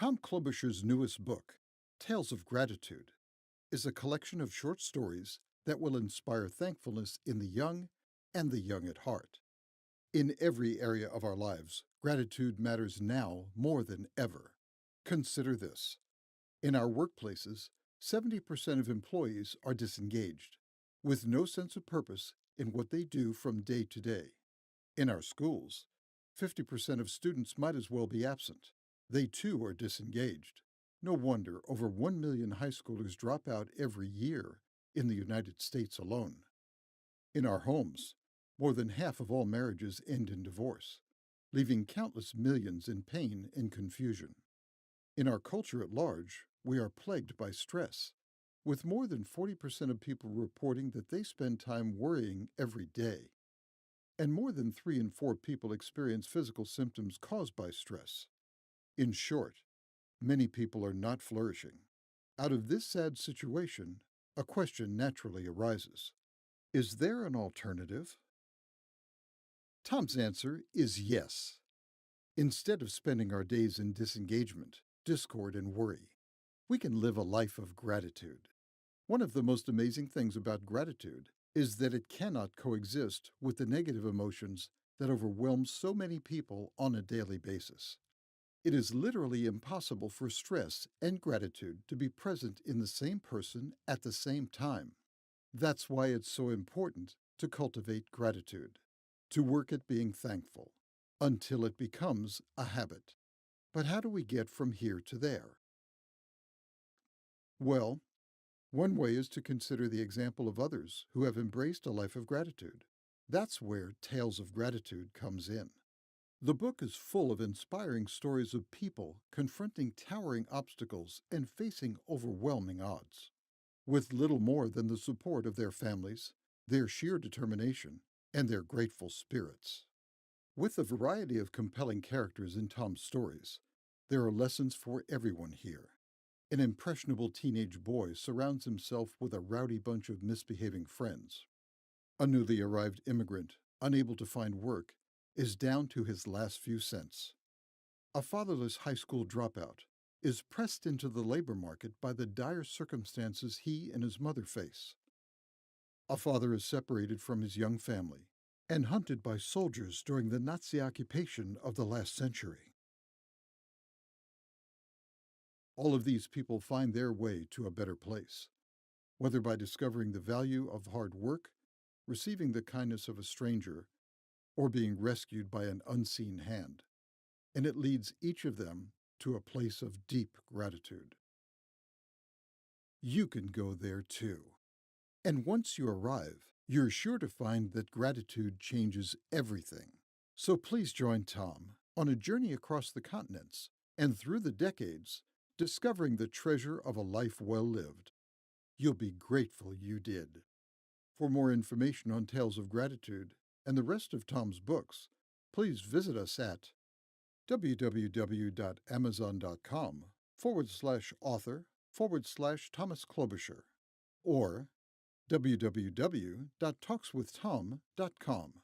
Tom Klobucher's newest book, Tales of Gratitude, is a collection of short stories that will inspire thankfulness in the young and the young at heart. In every area of our lives, gratitude matters now more than ever. Consider this. In our workplaces, 70% of employees are disengaged, with no sense of purpose in what they do from day to day. In our schools, 50% of students might as well be absent. They too are disengaged. No wonder over 1 million high schoolers drop out every year in the United States alone. In our homes, more than half of all marriages end in divorce, leaving countless millions in pain and confusion. In our culture at large, we are plagued by stress, with more than 40% of people reporting that they spend time worrying every day. And more than 3 in 4 people experience physical symptoms caused by stress. In short, many people are not flourishing. Out of this sad situation, a question naturally arises. Is there an alternative? Tom's answer is yes. Instead of spending our days in disengagement, discord, and worry, we can live a life of gratitude. One of the most amazing things about gratitude is that it cannot coexist with the negative emotions that overwhelm so many people on a daily basis. It is literally impossible for stress and gratitude to be present in the same person at the same time. That's why it's so important to cultivate gratitude, to work at being thankful, until it becomes a habit. But how do we get from here to there? Well, one way is to consider the example of others who have embraced a life of gratitude. That's where Tales of Gratitude comes in. The book is full of inspiring stories of people confronting towering obstacles and facing overwhelming odds. With little more than the support of their families, their sheer determination, and their grateful spirits. With a variety of compelling characters in Tom's stories, there are lessons for everyone here. An impressionable teenage boy surrounds himself with a rowdy bunch of misbehaving friends. A newly arrived immigrant, unable to find work, is down to his last few cents. A fatherless high school dropout is pressed into the labor market by the dire circumstances he and his mother face. A father is separated from his young family and hunted by soldiers during the Nazi occupation of the last century. All of these people find their way to a better place, whether by discovering the value of hard work, receiving the kindness of a stranger, or being rescued by an unseen hand, and it leads each of them to a place of deep gratitude. You can go there too. And once you arrive, you're sure to find that gratitude changes everything. So please join Tom on a journey across the continents and through the decades, discovering the treasure of a life well lived. You'll be grateful you did. For more information on Tales of Gratitude and the rest of Tom's books, please visit us at www.amazon.com/author/Thomas Klobucher or www.talkswithtom.com.